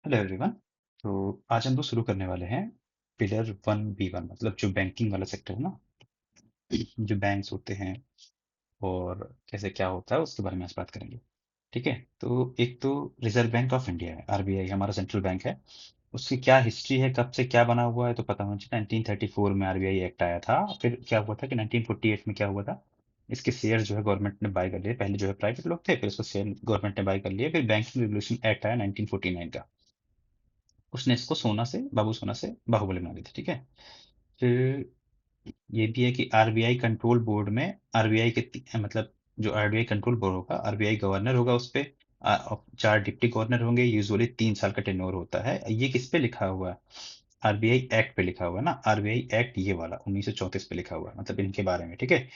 Hello everyone. तो आज हम लोग शुरू करने वाले हैं पिलर 1B1, मतलब जो बैंकिंग वाला सेक्टर है ना, जो बैंक्स होते हैं और कैसे क्या होता है उसके बारे में आज बात करेंगे। ठीक है, तो एक तो रिजर्व बैंक ऑफ इंडिया है, आरबीआई हमारा सेंट्रल बैंक है। उसकी क्या हिस्ट्री है, कब से क्या बना हुआ है, तो पता होना चाहिए। 1934 में आरबीआई एक्ट आया था। फिर क्या हुआ था कि 1948 में क्या हुआ था, इसके शेयर जो है गवर्नमेंट ने बाय कर लिए। पहले जो है प्राइवेट लोग थे, फिर इसको शेयर गवर्नमेंट ने बाय कर लिए। फिर बैंकिंग रेगुलेशन एक्ट आया 1949 का, उसने इसको सोना से, बाबू सोना से बाहुबली बना दी थी। ठीक है, फिर ये भी है कि आरबीआई कंट्रोल बोर्ड में आरबीआई के मतलब जो आरबीआई कंट्रोल बोर्ड होगा, आरबीआई गवर्नर होगा उस पे, और 4 डिप्टी गवर्नर होंगे। यूजुअली 3 साल का टेन्योर होता है। ये किस पे लिखा हुआ है? आरबीआई एक्ट पे लिखा हुआ है ना, आरबीआई एक्ट ये वाला 1934 पे लिखा हुआ है, मतलब इनके बारे में। ठीक है,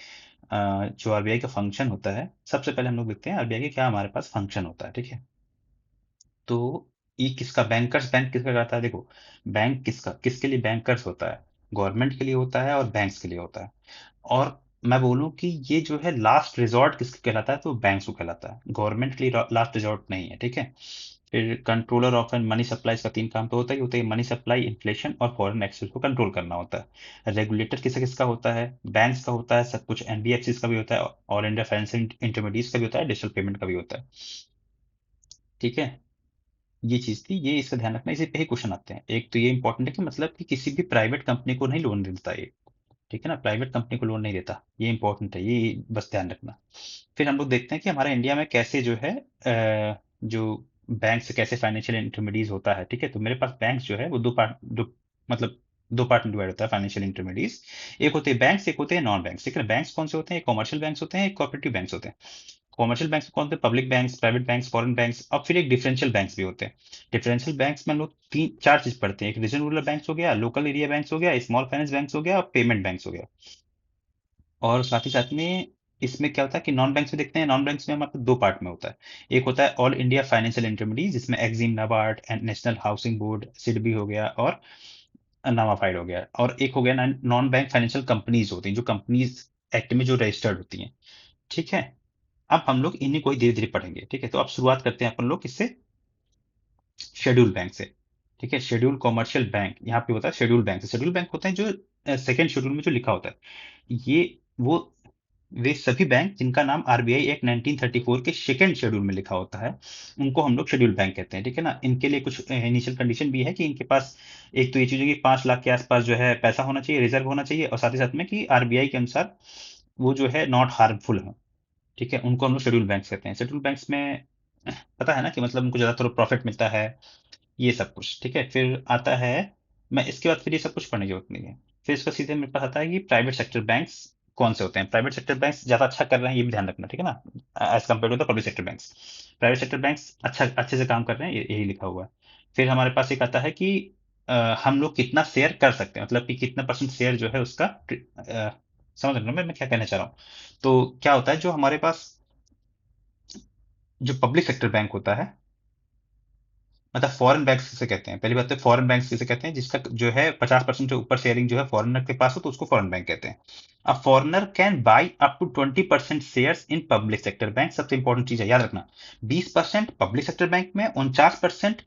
जो आरबीआई का फंक्शन होता है, सबसे पहले हम लोग देखते हैं आरबीआई के क्या हमारे पास फंक्शन होता है। ठीक है, तो ये किसका, बैंकर्स बैंक किसका करता है? देखो, बैंक किसका, किसके लिए बैंकर्स होता है? गवर्नमेंट के लिए होता है और बैंक्स के लिए होता है। और मैं बोलूं कि ये जो है लास्ट रिजॉर्ट किसके कहलाता है, तो बैंक्स को कहलाता है। गवर्नमेंट के लिए लास्ट रिजॉर्ट नहीं है। ठीक है, फिर controller of and money supply का 3 काम तो होता है। मनी सप्लाई, इन्फ्लेशन और फॉरेन एक्सचेंज को कंट्रोल करना होता है। रेगुलेटर किसका किसका होता है? बैंक्स का होता है, सब कुछ एनबीएफसी का भी होता है, ऑल इंडिया फाइनेंशियल इंटरमीडिएट्स का भी होता है, डिजिटल पेमेंट का भी होता है। ठीक है, ये चीज थी, ये इसका ध्यान रखना। इसी पे ही क्वेश्चन आते हैं। एक तो ये इंपॉर्टेंट है कि मतलब कि किसी भी प्राइवेट कंपनी को नहीं लोन देता ये। ठीक है ना, प्राइवेट कंपनी को लोन नहीं देता, ये इंपॉर्टेंट है, ये बस ध्यान रखना। फिर हम लोग देखते हैं कि हमारे इंडिया में कैसे जो है जो बैंक से कैसे फाइनेंशियल इंटरमीडिएट होता है। ठीक है, तो मेरे पास बैंक जो है वो मतलब दो पार्ट में डिवाइड होता है फाइनेंशियल इंटरमीडिएट। एक होते हैं बैंक्स, एक होते हैं नॉन बैंक्स। ठीक है, बैंक्स कौन से होते हैं? कॉमर्शियल बैंक्स होते हैं, एक कोऑपरेटिव बैंक्स होते हैं। कॉमर्शियल बैंक्स कौन थे? Public banks, private banks, foreign banks. अब फिर एक डिफरेंशियल बैंक्स भी होते हैं। डिफरेंशियल बैंक्स में हम लोग 3 4 चीज पढ़ते हैं। एक रीजनल रूरल बैंक्स हो गया, लोकल एरिया बैंक्स हो गया, स्मॉल फाइनेंस बैंक्स हो गया, और पेमेंट बैंक्स हो गया। और साथ ही साथ में इसमें क्या होता है कि नॉन बैंक्स में देखते हैं। नॉन बैंक्स में हमारे पास 2 पार्ट में होता है। एक होता है ऑल इंडिया फाइनेंशियल इंटरमीडिएट, जिसमें EXIM, NABARD and national housing board, SIDBI हो गया, और नामाफाइड हो गया। और एक हो गया नॉन बैंक फाइनेंशियल कंपनीज होती हैं, जो कंपनीज एक्ट में जो रजिस्टर्ड होती हैं। ठीक है, अब हम लोग इन्हीं को ही धीरे धीरे पढ़ेंगे। ठीक है, तो अब शुरुआत करते हैं अपन लोग किससे? शेड्यूल बैंक से। ठीक है, शेड्यूल कॉमर्शियल बैंक यहाँ पे होता है। शेड्यूल बैंक, शेड्यूल बैंक होते हैं जो सेकंड शेड्यूल में जो लिखा होता है, ये वो वे सभी बैंक जिनका नाम आरबीआई एक्ट 1934 के सेकंड शेड्यूल में लिखा होता है, उनको हम लोग शेड्यूल बैंक कहते हैं। ठीक है ना, इनके लिए कुछ इनिशियल कंडीशन भी है कि इनके पास एक तो ये चीज है कि 5 लाख के आसपास जो है पैसा होना चाहिए, रिजर्व होना चाहिए, और साथ ही साथ में कि आरबीआई के अनुसार वो जो है नॉट हार्मफुल है। ठीक है, उनको हम लोग शेड्यूल बैंक्स कहते हैं। शेड्यूल बैंक्स में पता है ना कि मतलब उनको ज्यादातर प्रॉफिट मिलता है, ये सब कुछ। ठीक है, फिर आता है, मैं इसके बाद फिर ये सब कुछ पढ़ने की जरूरत नहीं है। फिर इसका सीधे मेरे पास आता है कि प्राइवेट सेक्टर बैंक्स कौन से होते हैं। प्राइवेट सेक्टर बैंक्स ज्यादा अच्छा कर रहे हैं, ये भी ध्यान रखना। ठीक है ना, as compare to the public sector banks. Private sector banks अच्छा अच्छे से काम कर रहे हैं, यही लिखा हुआ है। फिर हमारे पास एक आता है कि हम लोग कितना शेयर कर सकते हैं, मतलब कि कितना परसेंट शेयर जो है उसका समझ रहे हो मैं क्या कहना चाह रहा हूँ? तो क्या होता है, जो हमारे पास जो पब्लिक सेक्टर बैंक होता है, मतलब फॉरेन बैंक्स किसे कहते हैं? पहली बात तो फॉरेन बैंक्स किसे कहते हैं? जिसका जो है 50% से ऊपर शेयरिंग जो है फॉरेनर के पास हो, तो उसको फॉरेन बैंक कहते हैं। अब foreigner can buy up to 20% shares in public sector bank. सबसे इंपॉर्टेंट चीज है, याद रखना। 20% पब्लिक सेक्टर बैंक में, 49%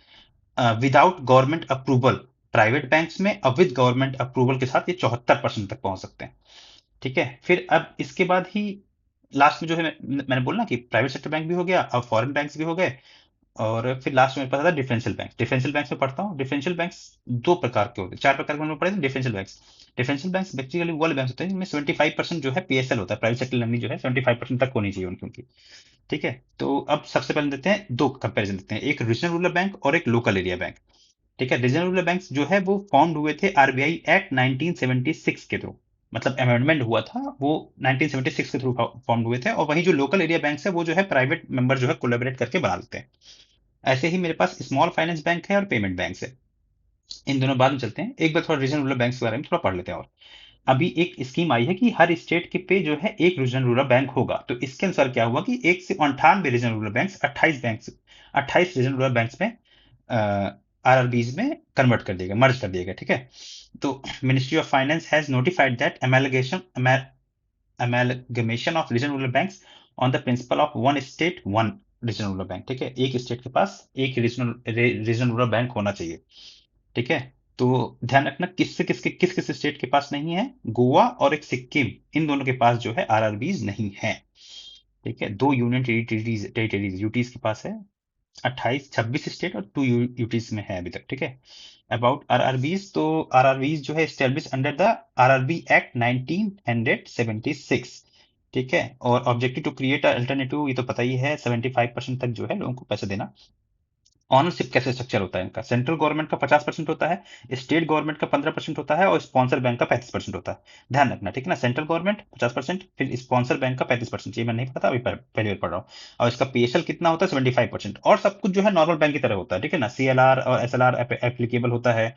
without government approval private banks में, और विद गवर्नमेंट अप्रूवल के साथ ये 74% तक पहुंच सकते हैं। ठीक है, फिर अब इसके बाद ही लास्ट में जो है मैंने बोला ना कि प्राइवेट सेक्टर बैंक भी हो गया, अब फॉरेन बैंक्स भी हो गए, और फिर लास्ट में मेरे पास आता है डिफरेंशियल बैंक। डिफरेंशियल बैंक्स में पढ़ता हूँ। डिफरेंशियल बैंक्स 2 प्रकार के होते हैं, 4 प्रकार के मैंने पढ़े थे differential banks. Differential banks basically वो वाले बैंक्स होते हैं जिनमें 75% जो है पीएसएल होता है, प्राइवेट सेक्टर लर्निंग जो है 75% तक होनी चाहिए उनकी। ठीक है, तो अब सबसे पहले देते हैं, 2 कंपेरिजन देते हैं, एक रीजनल रूरल बैंक और एक लोकल एरिया बैंक। ठीक है, रीजनल रूरल बैंक जो है वो फॉर्म हुए थे आरबीआई एक्ट 1976 के थ्रू, मतलब अमेंडमेंट हुआ था वो 1976 के थ्रू फॉर्म हुए थे। और वहीं जो लोकल एरिया बैंक है वो जो है प्राइवेट मेंबर जो है कोलेबरेट करके बना लेते हैं। ऐसे ही मेरे पास स्मॉल फाइनेंस बैंक है और पेमेंट बैंक है। इन दोनों बाद में चलते हैं, एक बार थोड़ा रीजनल रूरल बैंक के बारे में थोड़ा पढ़ लेते हैं। और अभी एक स्कीम आई है कि हर स्टेट के पे जो है एक रीजनल रूरल बैंक होगा। तो इसके अनुसार क्या हुआ कि 1 से 98 regional rural bank, 28 regional rural bank में आरआरबीज में कन्वर्ट कर दिया गया, मर्ज कर दिया गया। ठीक है, तो ministry of finance has notified that amalgamation of regional rural banks on the principle of one state one regional rural bank, ठीक है, एक स्टेट के पास एक रीजनल रूरल बैंक होना चाहिए, ठीक है। तो ध्यान रखना किस किस स्टेट के पास नहीं है, गोवा और एक सिक्किम, इन दोनों के पास जो है आरआरबीज नहीं है, ठीक है। दो यूनियन टेरिटरीज यूटीज के पास है, 28 26 स्टेट और 2 यूटीज में है अभी तक, ठीक है। अबाउट आरआरबीज, तो आरआरबीज जो है establish under the RRB act 1976, ठीक है। और ऑब्जेक्टिव टू क्रिएट अल्टरनेटिव, ये तो पता ही है, 75% तक जो है लोगों को पैसा देना। ऑनरशिप कैसे स्ट्रक्चर होता है इनका, सेंट्रल गवर्नमेंट का 50% होता है, स्टेट गवर्नमेंट का 15% होता है और स्पॉन्सर बैंक का 35% होता है। ध्यान रखना, ठीक है ना, सेंट्रल गवर्नमेंट 50%, फिर स्पॉन्सर बैंक का 35%, ये मैं नहीं पता, अभी पहली बार पढ़ रहा हूँ। और इसका पीएसएल कितना होता है, 75%, और सब कुछ जो है नॉर्मल बैंक की तरह होता है, ठीक है ना। सीएलआर और एसएलआर एप्लीकेबल होता है,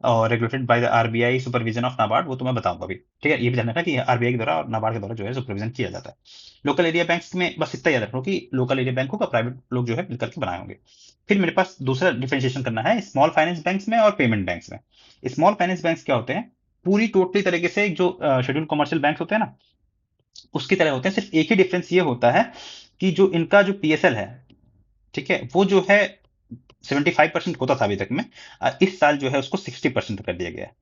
और regulated by the RBI, supervision of NABARD, वो तो मैं बताऊंगा अभी, ठीक है। ये भी ध्यान रखना कि आरबीआई के द्वारा और नाबार्ड के द्वारा जो है सुपरविजन किया जाता है। लोकल एरिया बैंक्स में बस इतना याद रखो कि लोकल एरिया बैंक होगा, प्राइवेट लोग जो है मिलकर के बनाए होंगे। फिर मेरे पास दूसरा डिफरेंशिएशन करना है स्मॉल फाइनेंस बैंक्स में और पेमेंट बैंक्स में। स्मॉल फाइनेंस बैंक्स क्या होते हैं, पूरी टोटली तरीके से जो शेड्यूल कमर्शियल बैंक होते हैं ना, उसकी तरह होते हैं। सिर्फ एक ही डिफरेंस ये होता है कि जो इनका जो पीएसएल है, ठीक है, वो जो है 75% होता था अभी तक में, इस साल जो है उसको 60% कर दिया गया है,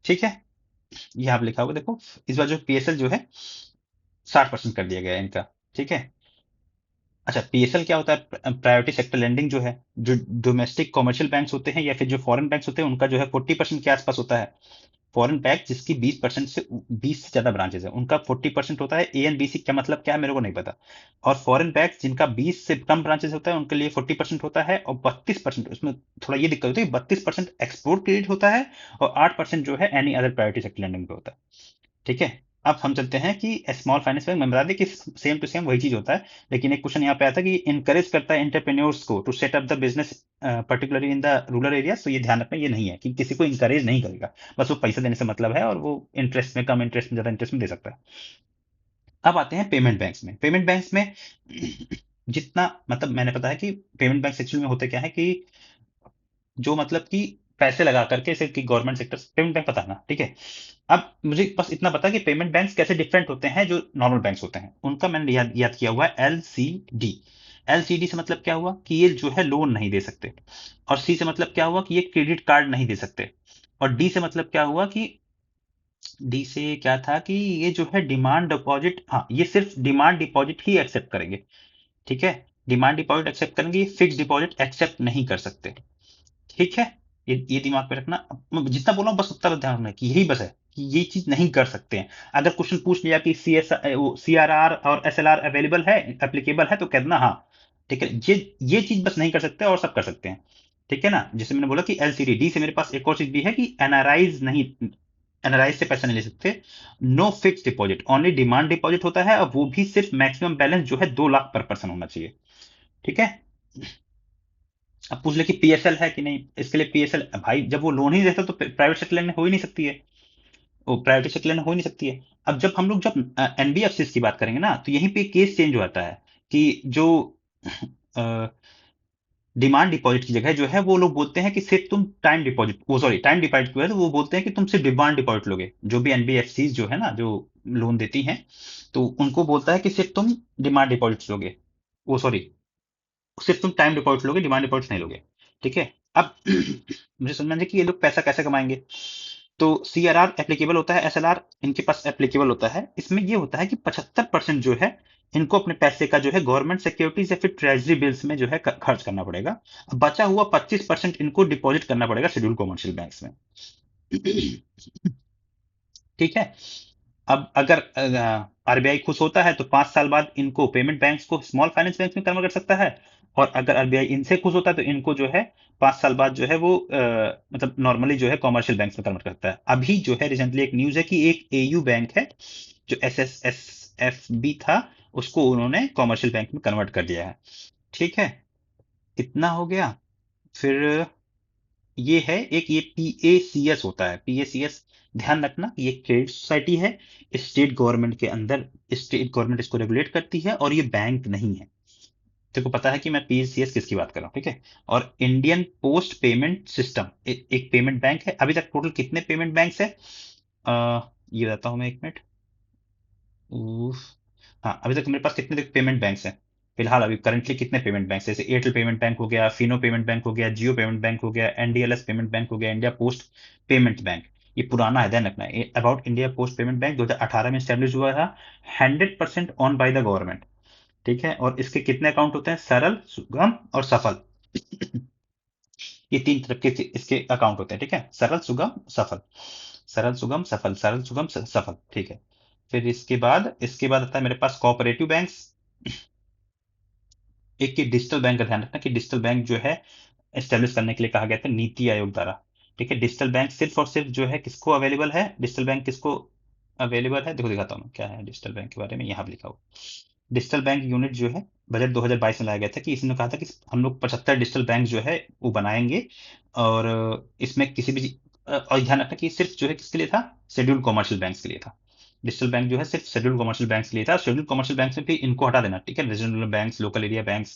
ठीक है। यहाँ पे लिखा होगा देखो, इस बार जो पीएसएल जो है 60% कर दिया गया है इनका, ठीक है। अच्छा, पीएसएल क्या होता है, प्रायोरिटी सेक्टर लेंडिंग जो है, जो डोमेस्टिक कमर्शियल बैंक्स होते हैं या फिर जो फॉरेन बैंक्स होते हैं, उनका जो है 40% के आसपास होता है। फॉरेन बैंक जिसकी 20% से 20 से ज्यादा ब्रांचेस है, उनका 40% होता है। ए एन बी सी क्या मतलब क्या है मेरे को नहीं पता। और फॉरेन बैंक जिनका 20 से कम ब्रांचेस होता है, उनके लिए 40% होता है, और 32%, उसमें थोड़ा ये दिक्कत होती है, 32% एक्सपोर्ट क्रेडिट होता है, और 8% जो है any other priority sector lending पे होता है, ठीक है। अब हम चलते हैं कि स्मॉल फाइनेंस बैंक में बता दें कि सेम टू सेम वही चीज होता है, लेकिन एक क्वेश्चन यहाँ पे आता है कि इनकरेज करता है एंटरप्रेन्योर्स को to set up the business particularly in the rural area. तो ये ध्यान रखना, ये नहीं है कि किसी को इंकरेज नहीं करेगा, बस वो पैसा देने से मतलब है, और वो इंटरेस्ट में, कम इंटरेस्ट में, ज्यादा इंटरेस्ट में दे सकता है। अब आते हैं पेमेंट बैंक्स में। पेमेंट बैंक्स में जितना मतलब मैंने पता है कि पेमेंट बैंक एक्चुअली में होते क्या है कि जो मतलब कि पैसे लगा करके, जैसे कि गवर्नमेंट सेक्टर पेमेंट बैंक पता है ना, ठीक है। अब मुझे बस इतना पता है कि पेमेंट बैंक्स कैसे डिफरेंट होते हैं जो नॉर्मल बैंक्स होते हैं, उनका मैंने याद किया हुआ है, एलसीडी। एलसीडी से मतलब क्या हुआ कि ये जो है लोन नहीं दे सकते, और सी से मतलब क्या हुआ कि ये क्रेडिट कार्ड नहीं दे सकते, और डी से मतलब क्या हुआ कि डी से क्या था कि ये जो है डिमांड डिपॉजिट, हाँ, ये सिर्फ डिमांड डिपॉजिट ही एक्सेप्ट करेंगे, ठीक है। डिमांड डिपॉजिट एक्सेप्ट करेंगे, फिक्स डिपॉजिट एक्सेप्ट नहीं कर सकते, ठीक है। ये दिमाग में रखना, मैं जितना बोला हूं बस उतना ध्यान रखना कि यही बस है कि ये चीज नहीं कर सकते हैं। अगर क्वेश्चन पूछ लिया कि सी आर आर और एस एल आर अवेलेबल है, एप्लीकेबल है, तो कह देना हाँ, ठीक है। ये चीज बस नहीं कर सकते, और सब कर सकते हैं, ठीक है ना। जैसे मैंने बोला कि एलसीडी, डी से मेरे पास एक और चीज भी है कि एनआरआईज नहीं, एनआरआई से पैसा नहीं ले सकते। No fix deposit, only demand deposit होता है, और वो भी सिर्फ मैक्सिमम बैलेंस जो है 2 लाख पर पर्सन होना चाहिए, ठीक है। अब पूछ ले कि पीएसएल है कि नहीं, इसके लिए पीएसएल भाई, जब वो लोन ही देता तो प्राइवेट सेक्टर लैंड हो ही नहीं सकती है, वो प्राइवेट सेक्टर लैंड हो ही नहीं सकती है। अब जब हम लोग जब एनबीएफसी की बात करेंगे ना, तो यहीं पे केस चेंज हो जाता है कि जो डिमांड डिपॉजिट की जगह जो है, वो लोग बोलते हैं कि सिर्फ तुम टाइम डिपॉजिट, वो सॉरी टाइम डिपॉजिट को है, तो वो बोलते हैं कि तुम सिर्फ डिमांड डिपॉजिट लोगे। जो भी एनबीएफसी जो है ना, जो लोन देती हैं, तो उनको बोलता है कि सिर्फ तुम डिमांड डिपॉजिट लोगे, वो सॉरी, सिर्फ तुम टाइम डिपॉजिट लोगे, डिमांड डिपॉजिट नहीं लोगे, ठीक है। अब मुझे समझ में आया कि ये लोग पैसा कैसे कमाएंगे। तो सीआरआर एप्लीकेबल होता है, एसएलआर इनके पास एप्लीकेबल होता है। इसमें ये होता है कि 75% जो है इनको अपने पैसे का जो है गवर्नमेंट सिक्योरिटीज या फिर ट्रेजरी बिल्स में जो है खर्च करना पड़ेगा। बचा हुआ 25% इनको डिपॉजिट करना पड़ेगा शेड्यूल कमर्शियल बैंक्स में, ठीक है। अब अगर आरबीआई खुश होता है तो 5 साल बाद इनको पेमेंट बैंक्स को स्मॉल फाइनेंस बैंक में कन्वर्ट कर सकता है, और अगर आरबीआई इनसे खुश होता है तो इनको जो है 5 साल बाद जो है वो मतलब नॉर्मली जो है कॉमर्शियल बैंक में कन्वर्ट करता है। अभी जो है रिसेंटली एक न्यूज है कि एक एयू बैंक है, जो S S S F B था, उसको उन्होंने कॉमर्शियल बैंक में कन्वर्ट कर दिया है, ठीक है। इतना हो गया। फिर ये है एक, ये पीएसीएस होता है, पीएसीएस, ध्यान रखना ये क्रेडिट सोसाइटी है, स्टेट गवर्नमेंट के अंदर, स्टेट गवर्नमेंट इसको रेगुलेट करती है, और ये बैंक नहीं है। तेरे को पता है कि मैं पीएसीएस किसकी बात कर रहा हूँ, ठीक है। और इंडियन पोस्ट पेमेंट सिस्टम एक पेमेंट बैंक है। अभी तक टोटल कितने पेमेंट बैंक्स है, ये बताता हूँ मैं, 1 मिनट। उफ, हाँ, अभी तक मेरे पास कितने पेमेंट बैंक्स हैं, फिलहाल अभी करंटली कितने पेमेंट बैंक, जैसे एयरटेल पेमेंट बैंक हो गया, फिनो पेमेंट बैंक हो गया, जियो पेमेंट बैंक हो गया, एनडीएलएस पेमेंट बैंक हो गया, इंडिया पोस्ट पेमेंट बैंक, ये पुराना है, ध्यान रखना। About India post payment bank 2018 में स्टैब्लिश हुआ था, 100% ऑन बाय द गवर्नमेंट। ठीक है, और इसके कितने अकाउंट होते हैं? सरल, सुगम और सफल। ये तीन तरह के इसके अकाउंट होते हैं। ठीक है, सरल, सुगम, सफल। सरल, सुगम, सफल, सरल, सुगम, सफल। ठीक है, फिर इसके बाद आता है मेरे पास कोऑपरेटिव बैंक्स। एक ये डिजिटल बैंक का ध्यान रखना कि डिजिटल बैंक जो है एस्टेब्लिश करने के लिए कहा गया था नीति आयोग द्वारा। ठीक है, डिजिटल बैंक सिर्फ और सिर्फ जो है किसको अवेलेबल है, डिजिटल बैंक किसको अवेलेबल है, देखो दिखाता हूँ क्या है डिजिटल बैंक के बारे में, यहाँ पे लिखा हुआ। डिजिटल बैंक यूनिट जो है बजट 2022 में लाया गया था, कि इसने कहा था कि हम लोग 75 डिजिटल बैंक जो है वो बनाएंगे। और इसमें किसी भी और ध्यान रखना कि सिर्फ जो है किसके लिए था, शेड्यूल कॉमर्शियल बैंक के लिए था। डिजिटल बैंक जो है सिर्फ शेड्यूल कॉमर्शियल बैंक के लिए था। शेड्यूल कॉमर्शियल बैंक में भी इनको हटा देना। ठीक है, regional bank, local area bank,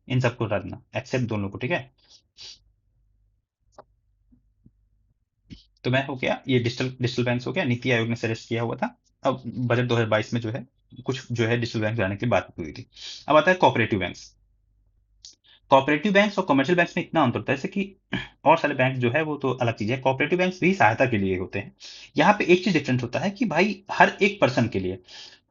इन सबको हटा देना एक्सेप्ट दोनों को। ठीक है, तो मैं हो गया, ये डिजिटल डिजिटल बैंक हो गया, नीति आयोग ने सजेस्ट किया हुआ था। अब बजट 2022 में जो है कुछ जो है डिजिटल बैंक लाने की बात हुई थी। अब आता है कोऑपरेटिव बैंक्स। कोऑपरेटिव बैंक्स और कमर्शियल बैंक्स में इतना अंतर होता है, जैसे कि और सारे बैंक जो है वो तो अलग चीज है, कोऑपरेटिव बैंक्स भी सहायता के लिए होते हैं। यहाँ पे एक चीज डिफरेंट होता है कि भाई हर एक पर्सन के लिए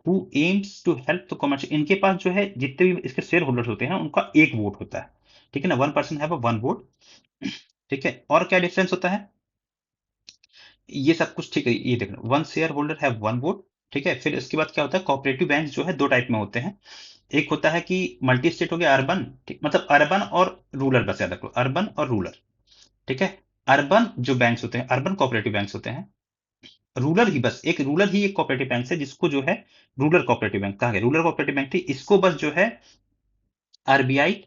who aims to help the commercial, इनके पास जो है जितने भी इसके शेयर होल्डर्स होते हैं उनका एक वोट होता है। ठीक है ना, one person have one vote. ठीक है, और क्या डिफरेंस होता है, ये सब कुछ ठीक है, ये देखना, वन शेयर होल्डर है वन वोट। ठीक है, फिर इसके बाद क्या होता है, कोऑपरेटिव बैंक जो है दो टाइप में होते हैं। एक होता है कि मल्टी स्टेट हो गया, अर्बन, ठीक, मतलब अर्बन और रूरल, बस याद रखो, अर्बन और रूरल। ठीक है, अर्बन जो बैंक्स होते हैं, अर्बन कोऑपरेटिव बैंक्स होते हैं। रूरल ही, बस एक रूरल ही एक कोऑपरेटिव बैंक है जिसको जो है रूरल कोऑपरेटिव बैंक कहा गया, रूरल कोऑपरेटिव बैंक थी, इसको बस जो है आरबीआई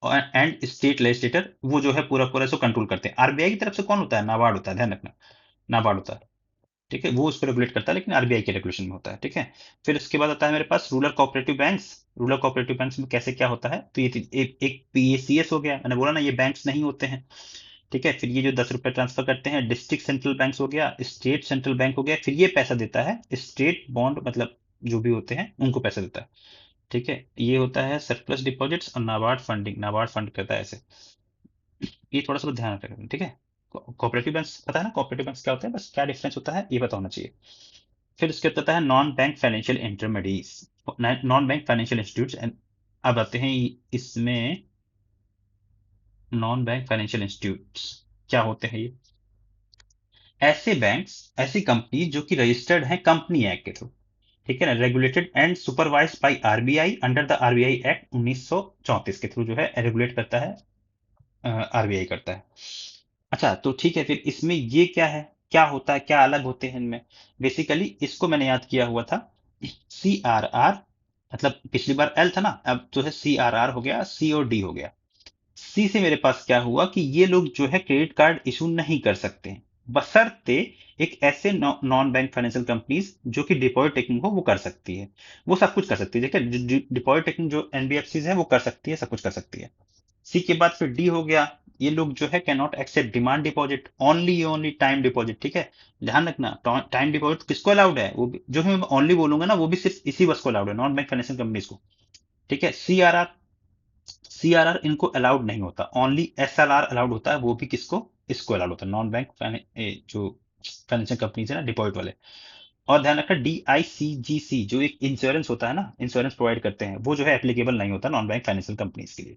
एंड स्टेट लेजिस्लेटर वो जो है पूरा पूरा इसको कंट्रोल करते हैं। आरबीआई की तरफ से कौन होता है, नाबार्ड होता है, ध्यान रखना, नाबार्ड होता है। ठीक है, वो उसको रेगुलेट करता है, लेकिन आरबीआई के रेगुलेशन में होता है। ठीक है, फिर उसके बाद आता है मेरे पास rural cooperative banks. Rural cooperative banks में कैसे क्या होता है, तो ये एक पीएसीएस हो गया, मैंने बोला ना ये बैंक्स नहीं होते हैं। ठीक है, फिर ये जो 10 रुपए ट्रांसफर करते हैं, डिस्ट्रिक्ट सेंट्रल बैंक हो गया, स्टेट सेंट्रल बैंक हो गया, फिर ये पैसा देता है स्टेट बॉन्ड, मतलब जो भी होते हैं उनको पैसा देता है। ठीक है, ये होता है सरप्लस डिपॉजिट्स और नाबार्ड फंडिंग, नाबार्ड फंड करता है ऐसे। ये थोड़ा सा ध्यान रखना। ठीक है, कोऑपरेटिव बैंक पता है ना, कोऑपरेटिव बैंक क्या होता है, बस क्या डिफरेंस होता है ये पता होना चाहिए। फिर उसके बाद आता है non bank financial intermediates, non bank financial institutes. अब आते हैं इसमें नॉन बैंक फाइनेंशियल इंस्टीट्यूट्स क्या होते हैं, ये ऐसे बैंक्स, ऐसी कंपनी जो कि रजिस्टर्ड है कंपनी एक्ट के थ्रू। ठीक है ना, regulated and supervised by RBI under the RBI act 1934 के थ्रू जो है रेगुलेट करता है, आरबीआई करता है। अच्छा, तो ठीक है, फिर इसमें ये क्या है, क्या होता है, क्या अलग होते हैं इनमें? बेसिकली इसको मैंने याद किया हुआ था, सी आर आर, मतलब पिछली बार एल था ना, अब जो है सी आर आर हो गया, सी और डी हो गया। सी से मेरे पास क्या हुआ कि ये लोग जो है क्रेडिट कार्ड इशू नहीं कर सकते हैं, बशर्ते एक ऐसे नॉन बैंक फाइनेंशियल कंपनीज जो कि डिपॉजिट टेकिंग हो वो कर सकती है। वो सब कुछ कर सकती है, देखिए डिपॉजिट टेकिंग जो एनबीएफसी है वो कर सकती है, सब कुछ कर सकती है। सी के बाद फिर डी हो गया, ये लोग जो है can not accept demand deposit, only only time deposit. ठीक है, ध्यान रखना, टाइम डिपॉजिट किसको अलाउड है, वो जो मैं ओनली बोलूंगा ना वो भी सिर्फ इसी बस को अलाउड है, नॉन बैंक फाइनेंशियल कंपनीज को। ठीक है, सीआरआर इनको अलाउड नहीं होता, ओनली एसएलआर अलाउड होता है, वो भी किसको, इसको अलाउड होता है, नॉन बैंक जो फाइनेंशियल कंपनीज है ना डिपॉजिट वाले। और ध्यान रखना डीआईसीजीसी जो एक इंश्योरेंस होता है ना, इंश्योरेंस प्रोवाइड करते हैं, वो जो है एप्लीकेबल नहीं होता नॉन बैंक फाइनेंशियल कंपनीज के लिए।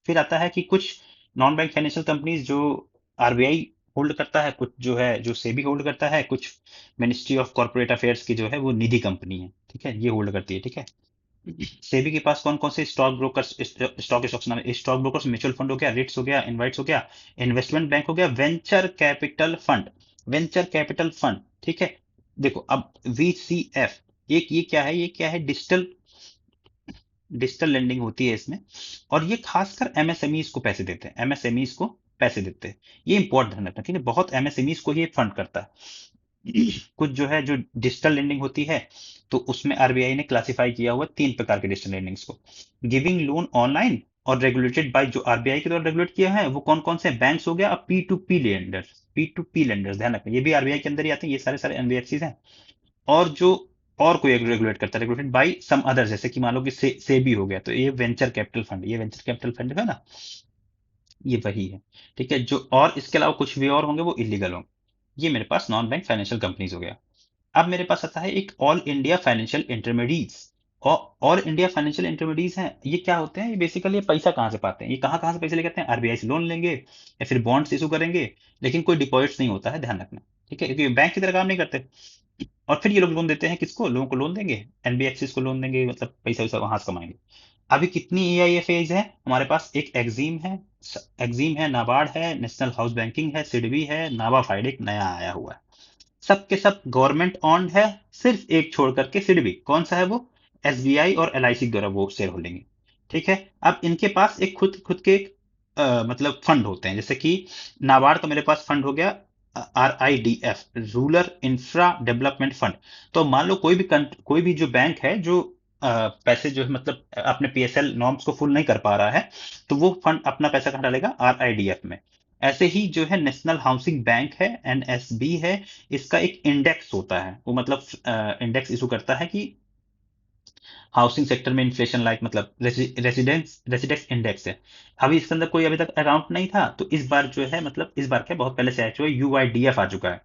फिर आता है कि कुछ नॉन बैंक फाइनेंशियल कंपनीज जो आरबीआई होल्ड करता है, कुछ जो है जो सेबी होल्ड करता है, कुछ मिनिस्ट्री ऑफ कॉर्पोरेट अफेयर्स की जो है वो निधि कंपनी है। ठीक है, ये होल्ड करती है। ठीक है, सेबी के पास कौन कौन से स्टॉक ब्रोकर्स, स्टॉक्स नाम है, स्टॉक ब्रोकर्स, म्यूचुअल फंड हो गया, रिट्स हो गया, इनवाइट्स हो गया, इन्वेस्टमेंट बैंक हो गया, venture capital fund, venture capital fund. ठीक है, देखो अब वीसीएफ, एक ये क्या है, ये क्या है, डिजिटल डिजिटल लेंडिंग होती है इसमें। और ये खासकर एमएसएमईज को पैसे देते हैं, एमएसएमईज को पैसे देते हैं। ये इंपॉर्टेंट ध्यान रखना, ठीक है, बहुत एमएसएमईज को ये फंड करता है। कुछ जो है जो डिजिटल लेंडिंग होती है, तो उसमें आरबीआई ने क्लासिफाई किया हुआ तीन प्रकार के डिजिटल लेंडिंग्स को, गिविंग लोन ऑनलाइन और रेगुलेटेड बाय, जो आरबीआई के द्वारा रेगुलेट किया है वो कौन कौन से बैंक्स हो गया, और P to P lenders, P to P lenders ध्यान रखना, ये भी आरबीआई के अंदर ही आते हैं, ये सारे सारे एनबीएफसी हैं। और जो और कोई रेगुलेट करता है, रेगुलेटेड बाय सम अदर, जैसे कि मान लो कि सेबी हो गया, तो ये वेंचर कैपिटल फंड, ये वेंचर कैपिटल फंड है ना, ये वही है। ठीक है, जो और इसके अलावा कुछ भी और होंगे वो इलीगल होंगे। ये मेरे पास नॉन बैंक फाइनेंशियल कंपनीज हो गया। अब मेरे पास आता है एक ऑल इंडिया फाइनेंशियल इंटरमीडिएट्स। और इंडिया फाइनेंशियल इंटरमीडिएट्स हैं, ये क्या होते हैं, ये बेसिकली ये पैसा कहाँ से पाते हैं, ये कहाँ कहाँ से पैसे लेके आते हैं, आरबीआई से लोन लेंगे या फिर बॉन्ड्स इशू करेंगे, लेकिन कोई डिपॉजिट्स नहीं होता है, ध्यान रखना। ठीक है, क्योंकि बैंक की तरह काम नहीं करते। और फिर ये लोग लोन देते हैं किसको, लोगों को लोन देंगे, एनबीएफसी को लोन देंगे, मतलब पैसा वैसा वहां से कमाएंगे। अभी कितनी एआईएफएज है हमारे पास, एक एक्जिम है, नाबार्ड है, नेशनल हाउस बैंकिंग है, सिडबी है, नावा फाइड एक नया आया हुआ है। सब के सब गवर्नमेंट ऑन्ड है, सिर्फ एक छोड़ करके सिडबी, कौन सा है वो, एसबीआई और एलआईसी द्वारा वो शेयर होल्डिंग है। ठीक है, अब इनके पास एक खुद खुद के एक मतलब फंड होते हैं, जैसे कि नाबार्ड का मेरे पास फंड हो गया RIDF, rural infra development fund. तो मान लो कोई भी जो बैंक है जो पैसे जो है मतलब अपने पीएसएल नॉर्म्स को फुल नहीं कर पा रहा है, तो वो फंड अपना पैसा कहाँ डालेगा, RIDF में। ऐसे ही जो है नेशनल हाउसिंग बैंक है, NSB है, इसका एक इंडेक्स होता है, वो मतलब इंडेक्स इशू करता है कि हाउसिंग सेक्टर में इन्फ्लेशन लाइक मतलब रेसिडेंस इंडेक्स है। अभी इसके अंदर कोई अभी तक अकाउंट नहीं था, तो इस बार जो है मतलब इस बार क्या बहुत पहले से आ चुका है, UIDF आ चुका है।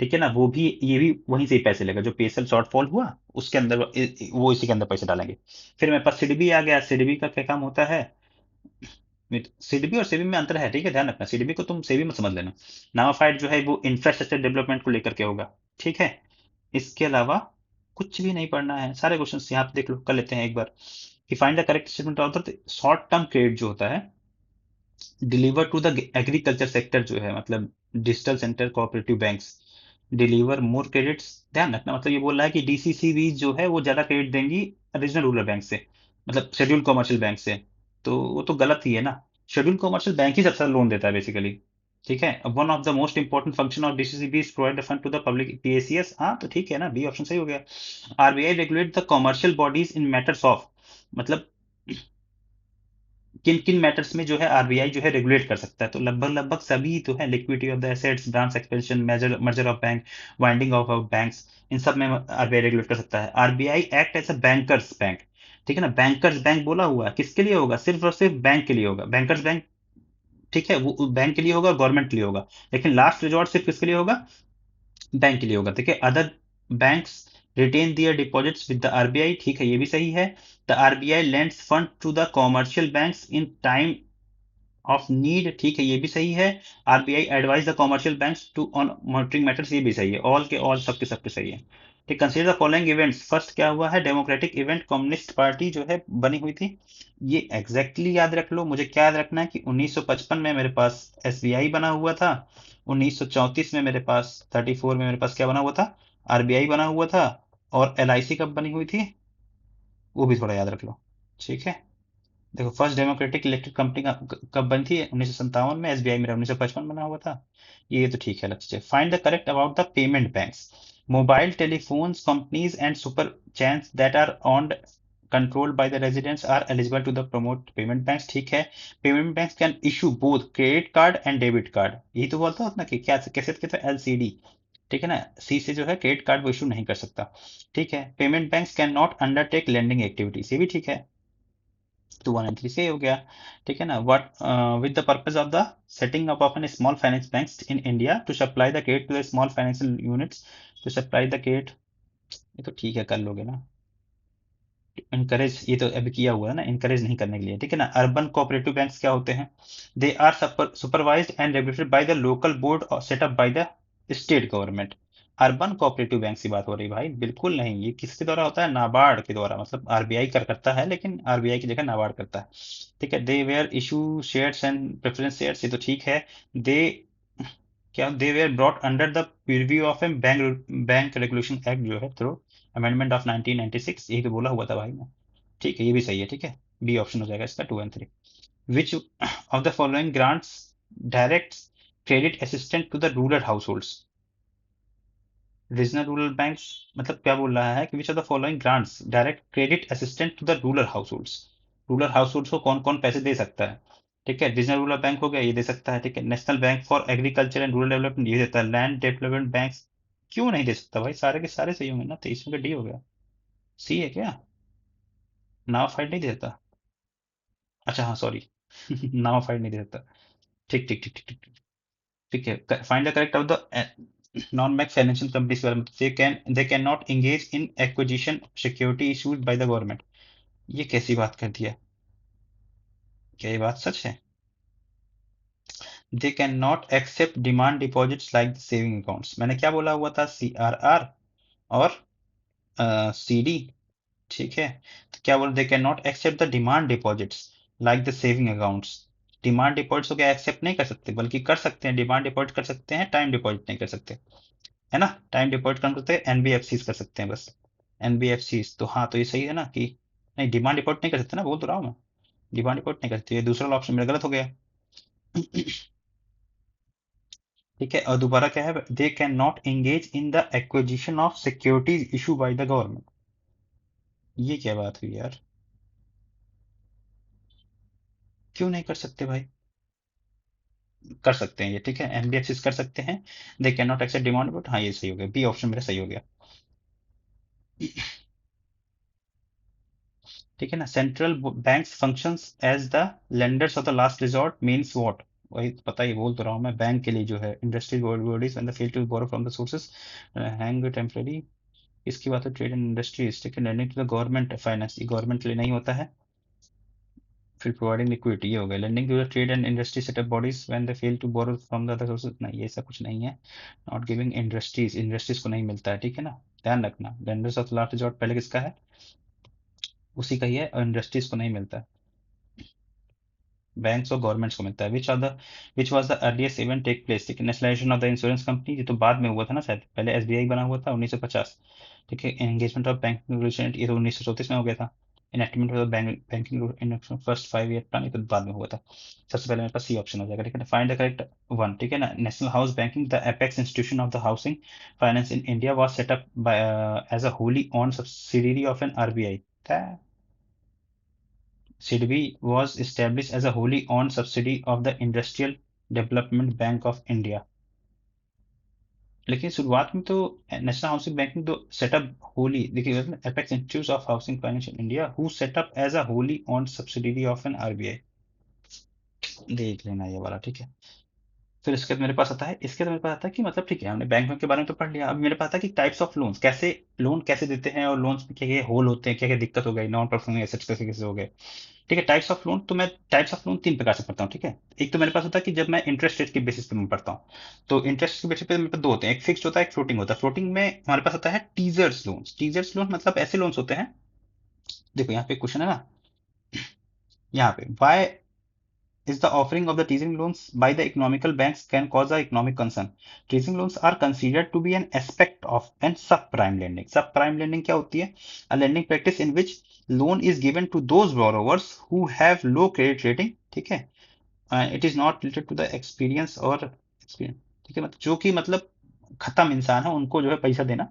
ठीक है ना, वो भी ये भी वहीं से ही पैसे लेगा, जो पीएसएल शॉर्टफॉल हुआ उसके अंदर वो इसी के अंदर पैसे डालेंगे। फिर मेरे पास सिडबी आ गया, सिडबी का क्या काम होता है, सिडबी और सेबी में अंतर है, ठीक है, ध्यान रखना, सीडबी को तुम सेबी मत समझ लेना। नावाफाइड जो है वो इंफ्रास्ट्रक्चर डेवलपमेंट को लेकर के होगा। ठीक है, इसके अलावा कुछ भी नहीं पढ़ना है, सारे क्वेश्चंस यहाँ पे देख लो, कर लेते हैं एक बार। कि find the correct statement of the short term credit जो होता है deliver to the agriculture sector, जो है मतलब digital centre cooperative banks deliver more credits. ध्यान रखना, मतलब ये बोल रहा है कि डीसीसीबी जो है वो ज्यादा क्रेडिट देंगी रीजनल रूरल बैंक से, मतलब शेड्यूल कमर्शियल बैंक से। तो वो तो गलत ही है ना, शेड्यूल कमर्शियल बैंक ही सबसे ज्यादा लोन देता है बेसिकली। ठीक है, one of the most important function of DCCB is provide the fund to the public, PACS, हाँ तो ठीक है ना, बी ऑप्शन सही हो गया। RBI regulate the commercial bodies in matters of, मतलब किन किन मैटर्स में जो है आरबीआई जो है रेगुलेट कर सकता है, तो लगभग लगभग सभी तो है, liquidity of the assets, branch expansion, major merger of bank, winding of banks, इन सब में आरबीआई रेगुलेट कर सकता है। RBI act as a bankers bank. ठीक है ना, बैंकर्स बैंक बोला हुआ है, किसके लिए होगा, सिर्फ और सिर्फ बैंक के लिए होगा, बैंकर्स बैंक। ठीक है, वो बैंक के लिए होगा, गवर्नमेंट के लिए होगा, लेकिन लास्ट रिजॉर्ट सिर्फ किसके लिए होगा, बैंक के लिए होगा। ठीक है, other banks retain their deposits with the RBI, ठीक है, ये भी सही है। The RBI lends fund to the commercial banks in time of need, ठीक है, ये भी सही है। RBI advise the commercial banks to on monitoring matters, ये भी सही है, ऑल के ऑल सबके सबके सही है। ठीक, consider the following events, first क्या हुआ है, डेमोक्रेटिक इवेंट, कम्युनिस्ट पार्टी जो है बनी हुई थी। ये एग्जैक्टली exactly याद रख लो, मुझे क्या याद रखना है कि 1955 में मेरे पास एसबीआई बना हुआ था, 1934 में मेरे पास 34 में मेरे पास क्या बना हुआ था, आरबीआई बना हुआ था, और एलआईसी कब बनी हुई थी वो भी थोड़ा याद रख लो। ठीक है, देखो फर्स्ट डेमोक्रेटिक इलेक्ट्रिक कंपनी कब बनी थी, 1957 में, एसबीआई मेरा 1955 बना हुआ था। ये तो ठीक है, अलग चीज है। Find the correct about the payment banks, mobile telephones companies and super chains that are owned controlled by the residents are eligible to the promote payment banks. ठीक है, payment banks can issue both credit card and debit card, यही तो बोलता हूँ ना कि क्या कैसे कहते हैं, LCD। ठीक है ना, सी से जो है क्रेडिट कार्ड वो इशू नहीं कर सकता। ठीक है, payment banks can not undertake lending activities, ये भी ठीक है, तो 1 and 3 से हो गया। ठीक है ना, what with the purpose of the setting up of an small finance banks in India to supply the credit to the small financial units, to supply the credit, ये तो ठीक है कर लोगे ना। इनकरेज, ये तो अभी किया हुआ है ना, इनकरेज नहीं करने के लिए। ठीक है ना, अर्बन कोऑपरेटिव बैंक्स क्या होते हैं, they are supervised and regulated by the local board और setup by the state government. Urban cooperative bank की बात हो रही भाई, बिल्कुल नहीं, ये किसके द्वारा होता है, नाबार्ड के द्वारा, मतलब आरबीआई करता है लेकिन आरबीआई की जगह नाबार्ड करता है। ठीक है, they were issue shares and preference shares, ये तो ठीक है। दे क्या, they were brought under the preview of a bank regulation act जो है थ्रू अमेंडमेंट ऑफ 1996, यही तो बोला हुआ था भाई मैं। ठीक है, ये भी सही है। ठीक है, बी ऑप्शन हो जाएगा इसका 2 and 3। Which of the following grants direct credit assistant to the rural house holds, regional rural banks, मतलब क्या बोल रहा है कि which of the following grants direct credit assistant to the rural house holds, rural house holds को कौन कौन पैसे दे सकता है। ठीक है, रीजनल रूरल बैंक हो गया, ये दे सकता है। ठीक है, national bank for agriculture and rural development, ये देता है। लैंड डेवलपमेंट बैंक क्यों नहीं दे सकता भाई, सारे के सारे सही होंगे ना, 23 में का डी हो गया। सी है क्या? नावाफाइड नहीं देता? अच्छा हाँ सॉरी। नावाफाइड नहीं देता। ठीक ठीक ठीक ठीक ठीक। ठीक है, find the correct of the non bank financial companies के बारे में। दे can not engage in acquisition security issued by the government. ये कैसी बात कर दिया? क्या ये बात सच है? They can not accept demand deposits like the saving accounts. मैंने क्या बोला हुआ था? CRR और CD। ठीक है, तो क्या बोल, they can not accept the demand deposits like the saving accounts. Demand deposits को क्या एक्सेप्ट नहीं कर सकते, बल्कि कर सकते हैं, डिमांड डिपॉजिट कर सकते हैं, टाइम डिपॉजिट नहीं कर सकते, है ना? टाइम डिपॉजिट कर सकते हैं, NBFCs कर सकते हैं बस। NBFCs तो हाँ, तो ये सही है ना कि नहीं, डिमांड डिपॉजिट नहीं कर सकते ना, बोल तो रहा हूँ मैं। डिमांड डिपॉजिट नहीं करते, ये दूसरा ऑप्शन मेरा गलत हो गया। ठीक है, और दोबारा क्या है? They can not engage in the acquisition of securities issue by the government. ये क्या बात हुई यार? क्यों नहीं कर सकते भाई? कर सकते हैं ये, ठीक है, NBFCs कर सकते हैं। They can not accept demand, but हाँ ये सही हो गया, बी ऑप्शन मेरा सही हो गया। ठीक है ना, central banks functions as the lenders of the last resort means what? वही तो पता ही बोल तो रहा हूँ मैं, बैंक के लिए जो है, industry bodies when the fail to borrow from the sources hang temporary. इसकी बात है ट्रेड एंड इंडस्ट्रीज, ठीक है, landing to the government finance, ये गवर्नमेंट के लिए नहीं होता है। फिर प्रोवाइडिंग लिक्विडिटी, ये हो गया lending to the trade and industry setup bodies when they fail to borrow from the other sources, नहीं ये सब कुछ नहीं है। नॉट गिविंग इंडस्ट्रीज, इंडस्ट्रीज को नहीं मिलता है, ठीक है ना, ध्यान रखना, लेंडर्स ऑफ लास्ट रिजॉर्ट पहले किसका है? उसी का ही है, और इंडस्ट्रीज को नहीं मिलता है, बैंक्स और गवर्नमेंट्स को मिलता है। Which was the earliest event take place, ठीक है, nationalisation of the insurance company, ये तो बाद में हुआ था ना शायद, पहले SBI बना हुआ था 1950। ठीक है, एंगेजमेंट ऑफ बैंकिंग रेगुलेशन, ये तो 1934 में हो गया था। Enactment of banking in first 5 year plan, ये तो बाद में हुआ था। सबसे पहले मेरे पास सी ऑप्शन हो जाएगा, ठीक है, फाइंड द करेक्ट वन, ठीक है ना। National house banking, the apex institution of the housing finance in India, was set up by as a wholly own subsidiary of an RBI। SIDBI was established as a wholly owned subsidiary of the Industrial Development Bank of India। लेकिन शुरुआत में तो national housing banking तो setup wholly, देखिए apex institute of housing finance in India who setup as a wholly owned subsidiary of an RBI। देख लेना ये वाला, ठीक है। फिर इसके बाद मेरे पास आता है, इसके बाद मेरे पास आता है कि मतलब ठीक है, हमने बैंक के बारे में तो पढ़ लिया, अब मेरे पास आता है कि टाइप्स ऑफ लोन्स, कैसे लोन कैसे देते हैं, और लोन्स में क्या क्या होल होते हैं, क्या क्या दिक्कत हो गई, नॉन परफॉर्मिंग एसेट्स कैसे कैसे हो गए। ठीक है, टाइप्स ऑफ लोन, तो मैं टाइप्स ऑफ लोन 3 प्रकार से पढ़ता हूँ, ठीक है। एक तो मेरे पास होता है कि जब मैं इंटरेस्ट रेट के बेसिस पे मैं पढ़ता हूँ, तो इंटरेस्ट के बेसिस पे मेरे पास दो होते हैं, एक फिक्स्ड होता है, एक फ्लोटिंग होता है। फ्लोटिंग में हमारे पास होता है टीजर्स लोन। टीजर्स लोन मतलब ऐसे लोन्स होते हैं, देखो यहाँ पे क्वेश्चन है ना, यहाँ पे Y is the offering of the teasing loans by the economical banks can cause a economic concern. Teasing loans are considered to be an aspect of an subprime lending. Subprime lending क्या होती है? A lending practice in which loan is given to those borrowers who have low credit rating, ठीक है, it is not related to the experience और experience, ठीक है, मतलब जो कि मतलब खत्म इंसान है उनको जो है पैसा देना,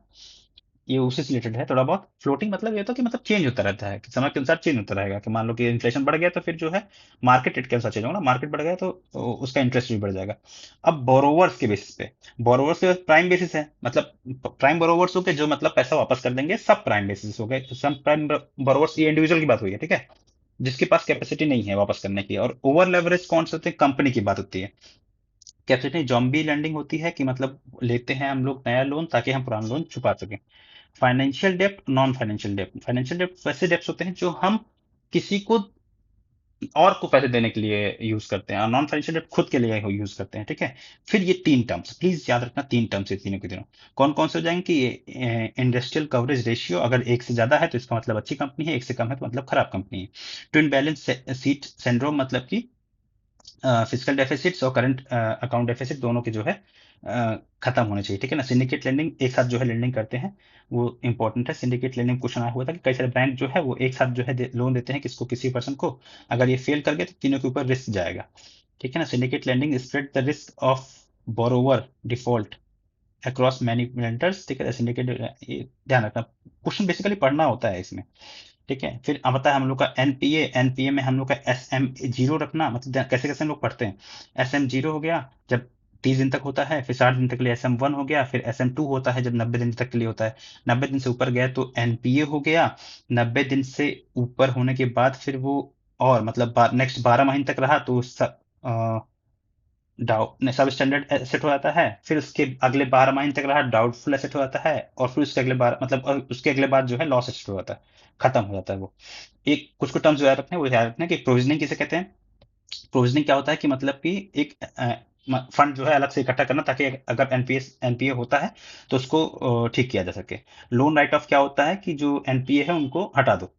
ये उसी से रिलेटेड है थोड़ा बहुत। फ्लोटिंग मतलब ये होता है कि मतलब चेंज होता रहता है, कि समय के अनुसार चेंज होता रहेगा, कि मान लो कि इन्फ्लेशन बढ़ गया तो फिर जो है मार्केट रेट के अनुसार चेंज होगा ना, मार्केट बढ़ गया तो उसका इंटरेस्ट भी बढ़ जाएगा। अब बोरोवर्स के बेसिस पे, बोरोवर्स के प्राइम बेसिस है, मतलब प्राइम बोरोवर्स हो गए जो मतलब पैसा वापस कर देंगे, सब प्राइम बेसिस हो गए, सब प्राइम बोरोवर्स, ये इंडिविजुअल की बात हुई है, ठीक है, जिसके पास कैपेसिटी नहीं है वापस करने की। और ओवर लेवरेज कौन से होते हैं? कंपनी की बात होती है। कैपेसिटी जॉम्बी लैंडिंग होती है, कि मतलब लेते हैं हम लोग नया लोन ताकि हम पुराना लोन चुका सकें। फाइनेंशियल डेप्ट, नॉन फाइनेंशियल डेप्ट, फाइनेंशियल डेप्ट वैसे डेप्ट होते हैं जो हम किसी को और को पैसे देने के लिए यूज करते हैं, और नॉन फाइनेंशियल डेप्ट खुद के लिए यूज करते हैं, ठीक है। फिर ये 3 टर्म्स प्लीज याद रखना, 3 टर्म्स, ये तीनों के तीनों कौन कौन से हो जाएंगे? कि ये इंडस्ट्रियल कवरेज रेशियो, अगर एक से ज्यादा है तो इसका मतलब अच्छी कंपनी है, एक से कम है तो मतलब खराब कंपनी है। ट्विन बैलेंस शीट सिंड्रोम, मतलब कि फिजिकल डेफिसिट्स और करंट अकाउंट डेफिसिट दोनों के जो है खत्म होने चाहिए, ठीक है ना। सिंडिकेट लेंडिंग, एक साथ जो है लेंडिंग करते हैं, वो इंपॉर्टेंट है। सिंडिकेट लेंडिंग क्वेश्चन आया हुआ था कि कई सारे बैंक जो है वो एक साथ जो है लोन देते हैं किसको, किसी पर्सन को, अगर ये फेल कर गए तो तीनों के ऊपर रिस्क जाएगा, ठीक है ना। Syndicate lending spread the risk of borrower default across many lenders, ठीक है। सिंडिकेट, ये ध्यान रखना, क्वेश्चन बेसिकली पढ़ना होता है इसमें, ठीक है। फिर अब आता है हम लोग का एनपीए, एनपीए में हम लोग का SM0 रखना, मतलब कैसे कैसे हम लोग पढ़ते हैं। SM0 हो गया जब 30 दिन तक होता है, फिर 60 दिन तक के लिए SM1 हो गया, फिर SM2 होता है जब 90 दिन तक के लिए होता है। 90 दिन से ऊपर गया तो NPA हो गया। 90 दिन से ऊपर होने के बाद फिर वो, और मतलब नेक्स्ट 12 महीने तक रहा तो सब स्टैंडर्ड एसेट हो जाता है। फिर उसके अगले 12 महीने तक रहा डाउटफुल एसेट हो जाता है, और फिर उसके अगले 12 मतलब उसके अगले बाद जो है लॉस एसेट हो जाता है, खत्म हो जाता है वो। एक कुछ कुछ टर्म्स जो याद रखने हैं वो याद रखना है कि प्रोविजनिंग किसे कहते हैं। प्रोविजनिंग क्या होता है कि मतलब कि एक फंड जो है अलग से इकट्ठा करना, ताकि अगर एनपीए होता है तो उसको ठीक किया जा सके। लोन राइट ऑफ क्या होता है कि जो एनपीए है उनको हटा दो,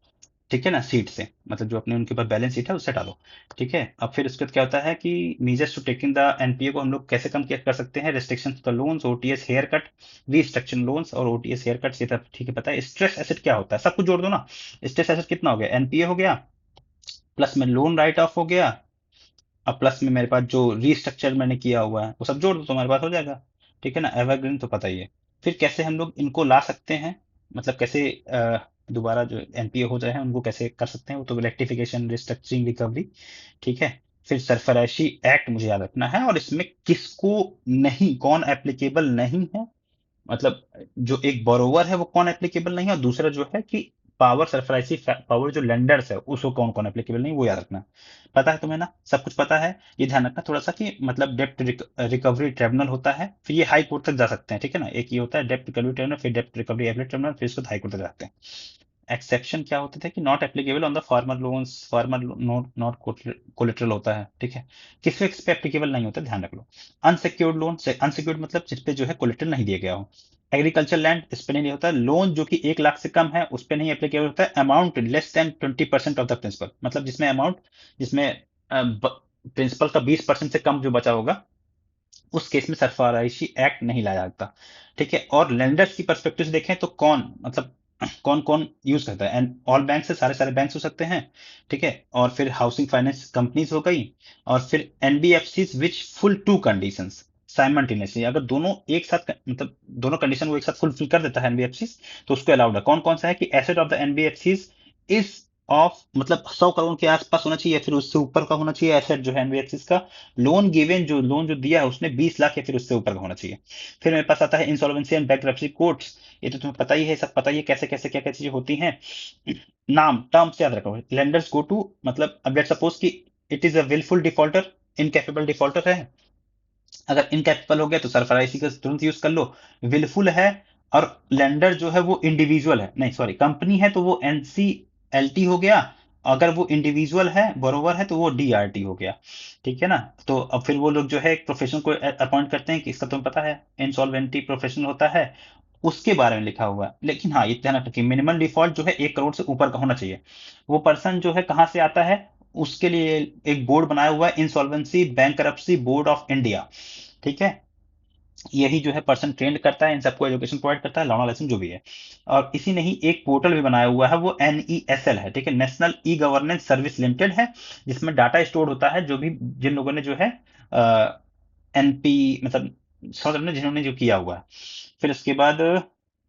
ठीक है ना, सीट से, मतलब जो अपने उनके पास बैलेंस शीट है उससे हटा दो। ठीक है, अब फिर उसके बाद क्या होता है कि measures to taking the NPA को हम लोग कैसे कम कर सकते हैं। Restriction the loans, OTS haircut, restructure loans और ओटीएस हेयर कट, ये सब ठीक है पता है। स्ट्रेस एसेट क्या होता है, सब कुछ जोड़ दो ना। स्ट्रेस एसेट कितना हो गया, एनपीए हो गया, प्लस में लोन राइट ऑफ हो गया, अब प्लस में मेरे पास जो रीस्ट्रक्चर मैंने किया हुआ है वो सब जोड़ दो तो हमारे पास हो जाएगा। ठीक है ना, एवरग्रीन तो पता ही है। फिर कैसे हम लोग इनको ला सकते हैं, मतलब कैसे दोबारा जो एनपीए हो जाए हैं उनको कैसे कर सकते हैं, वो तो रेक्टिफिकेशन, रिस्ट्रक्चरिंग, रिकवरी। ठीक है। फिर सरफराशी एक्ट मुझे याद रखना है, और इसमें किसको नहीं, कौन एप्लीकेबल नहीं है, मतलब जो एक बोरोवर है वो कौन एप्लीकेबल नहीं है, और दूसरा जो है कि पावर सरफराइसी पावर जो लेंडर्स है उसको कौन कौन एप्लीकेबल नहीं, वो याद रखना। पता है तुम्हें ना, सब कुछ पता है। ये ध्यान रखना थोड़ा सा कि मतलब डेप्ट रिकवरी ट्रिब्यूनल होता है, फिर ये हाई कोर्ट तक जा सकते हैं। ठीक है ना, एक ये होता है डेप्ट रिकवरी ट्रिब्यूनल, फिर डेप्ट रिकवरी एपीलेट ट्रिब्यूनल, फिर इसको हाई कोर्ट तक जाते हैं। एक्सेप्शन क्या होते थे कि not applicable on the former loans, farmer note not collateral होता है। ठीक है, किस पे एप्लीकेबल नहीं होता, ध्यान रख लो। अनसिक्योर्ड लोन से, अनसिक्योर्ड मतलब जिस पे जो है कोलेटरल नहीं दिया गया हो। एग्रीकल्चर लैंड, इस पे नहीं होता। लोन जो कि 1 लाख से कम है उस पे नहीं एप्लीकेबल होता है। Amount less than 20% of the principal, मतलब जिसमें अमाउंट, जिसमें प्रिंसिपल का 20% से कम जो बचा होगा, उस केस में सरफराइशी एक्ट नहीं लाया जाता। ठीक है, और लेंडर्स की परस्पेक्टिव से देखें तो कौन, मतलब कौन कौन यूज करता है, एंड ऑल बैंक से सारे सारे बैंक हो सकते हैं। ठीक है, और फिर हाउसिंग फाइनेंस कंपनीज हो गई, और फिर NBFC which full to conditions simultaneously, अगर दोनों एक साथ मतलब दोनों कंडीशन वो एक साथ फुलफिल कर देता है एनबीएफसी, तो उसको अलाउड है। कौन कौन सा है कि asset of the NBFC is of, मतलब 100 करोड़ के आसपास होना चाहिए, फिर उससे ऊपर का होना चाहिए एसेट जो है एनबीएफसी का। लोन गिवन, जो लोन जो दिया है उसने 20 लाख या फिर उससे ऊपर का होना चाहिए। फिर मेरे पास आता है इंसॉल्वेंसी एंड बैंक्रप्सी कोर्ट्स, ये तो तुम्हें पता ही है, सब पता ही है कैसे कैसे क्या क्या चीजें होती हैं। नाम टर्म्स याद रखो, लेंडर्स गो टू, मतलब अब लेट्स सपोज कि it is a wilful defaulter, incapable defaulter है। अगर इनकैपेबल हो गया तो सरफराइसी का तुरंत यूज कर लो। विलफुल है, और लेंडर जो है वो इंडिविजुअल है, नहीं सॉरी कंपनी है तो वो एनसीएलटी हो गया। अगर वो इंडिविजुअल है, बरोबर है, तो वो डीआरटी हो गया। ठीक है ना, तो अब फिर वो लोग जो है एक प्रोफेशनल को अपॉइंट करते हैं कि इसका तुम्हें पता है इंसॉल्वेंटी प्रोफेशनल होता है, उसके बारे में लिखा हुआ है। लेकिन हाँ, ये ध्यान रखना कि मिनिमम डिफॉल्ट जो है 1 करोड़ से ऊपर का होना चाहिए। वो पर्सन जो है कहाँ से आता है, उसके लिए एक बोर्ड बनाया हुआ है, insolvency bankruptcy board of India. ठीक है, यही जो है पर्सन ट्रेंड करता है, इन सबको एजुकेशन प्रोवाइड करता है, लॉ लाइसेंस जो भी है। और इसी ने ही एक पोर्टल भी बनाया हुआ है, वो NESL है। ठीक है, national e governance service limited है, जिसमें डाटा स्टोर होता है, जो भी जिन लोगों ने जो है एनपी, मतलब समझ रहे हो ना, जिन्होंने जो किया हुआ है। फिर उसके बाद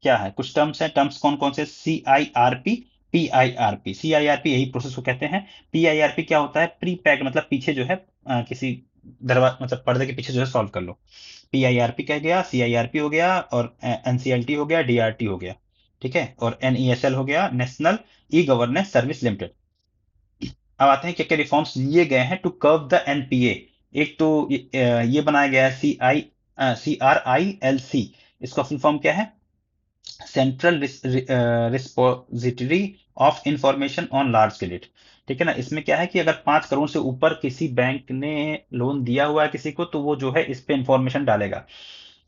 क्या है, कुछ टर्म्स हैं, टर्म्स कौन कौन से, CIRP, PIRP। CIRP यही प्रोसेस को कहते हैं। PIRP क्या होता है, प्री पैक्ड, मतलब पीछे जो है किसी दरवाजा, मतलब पर्दे के पीछे जो है सॉल्व कर लो। PIRP कह गया, CIRP हो गया, और NCLT हो गया, DRT हो गया। ठीक है, और NESL हो गया, national e governance service limited. अब आते हैं क्या क्या रिफॉर्म्स लिए गए हैं टू कर्व द एनपीए। एक तो ये बनाया गया है CRILC, इसका फुल फॉर्म क्या है, central repository of information on large credit. ठीक है ना, इसमें क्या है कि अगर 5 करोड़ से ऊपर किसी बैंक ने लोन दिया हुआ है किसी को, तो वो जो है इस पे इंफॉर्मेशन डालेगा।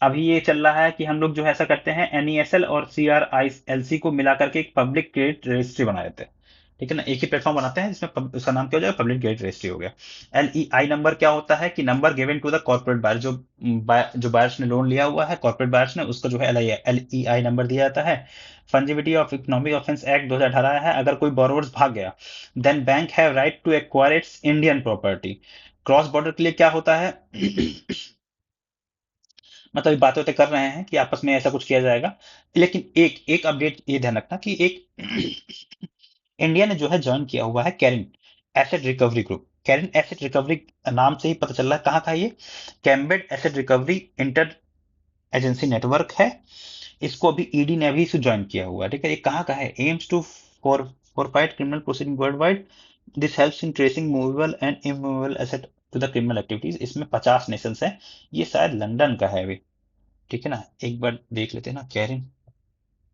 अभी ये चल रहा है कि हम लोग जो है ऐसा करते हैं, NESL और CRILC को मिला करके एक पब्लिक क्रेडिट रजिस्ट्री बना देते हैं। ठीक है ना, एक ही प्लेटफॉर्म बनाते हैं जिसमें उसका नाम क्या हो जाएगा, पब्लिक क्रेडिट रजिस्ट्री हो गया। LEI नंबर क्या होता है कि number given to the corporate buyer, जो बायर्स ने लोन लिया हुआ है, कॉर्पोरेट बायर्स ने, उसका जो है LEI नंबर दिया जाता है। Fungibility of economic offence act 2018 है, अगर कोई बोरोवर्स भाग गया, then bank have right to acquire its Indian property. Cross border के लिए क्या होता है मतलब ये बातें कर रहे हैं कि आपस में ऐसा कुछ किया जाएगा। लेकिन एक एक अपडेट ये ध्यान रखना कि एक इंडिया ने जो है ज्वाइन किया हुआ है Karin asset recovery group. Karin asset recovery नाम से ही पता चल रहा है कहाँ का है ये, Camden asset recovery inter agency network है। इसको अभी ईडी ने अभी इसे ज्वाइन किया हुआ है, ठीक है। ये कहाँ का है, aims to for for fight criminal proceeding world wide, this helps in tracing movable and immovable asset to the criminal activities. इसमें 50 नेशंस हैं, ये शायद लंदन का है अभी, ठीक है ना। एक बार देख लेते हैं ना, Karin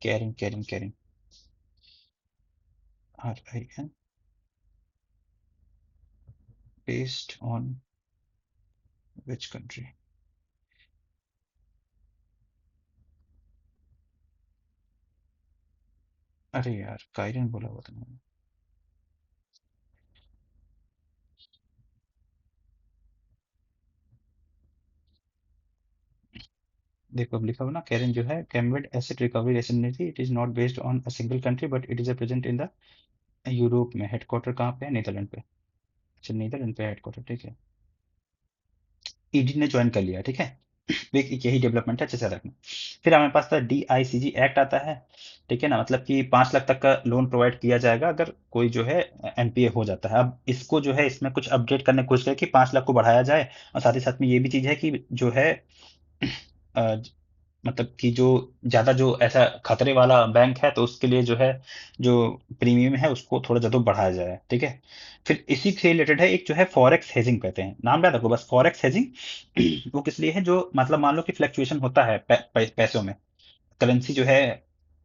Karin Karin Karin RIN based on which country. अरे यार कायरन बोला हुआ था मैंने। देखो अब लिखा हुआ ना, कैरन जो है Camden asset recovery agency, it is not based on a single country but it is a present in the Europe में। हेडक्वार्टर कहाँ पे है, नीदरलैंड पे। अच्छा नीदरलैंड पे हेडक्वार्टर, ठीक है। ईडी ने ज्वाइन कर लिया, ठीक है। एक यही डेवलपमेंट है, अच्छे से रखना। फिर हमारे पास था DICG एक्ट आता है, ठीक है ना। मतलब कि 5 लाख तक का लोन प्रोवाइड किया जाएगा अगर कोई जो है एनपीए हो जाता है। अब इसको जो है इसमें कुछ अपडेट करने की कोशिश है कि 5 लाख को बढ़ाया जाए, और साथ ही साथ में ये भी चीज है कि जो है अ, मतलब कि जो ज्यादा जो ऐसा खतरे वाला बैंक है तो उसके लिए जो है जो प्रीमियम है उसको थोड़ा ज्यादा बढ़ाया जाए, ठीक है। फिर इसी से रिलेटेड है एक जो है फॉरेक्स हेजिंग कहते हैं, नाम याद रखो बस, फॉरेक्स हेजिंग। वो किस लिए है, जो मतलब मान लो कि फ्लक्चुएशन होता है पैसों में, करेंसी जो है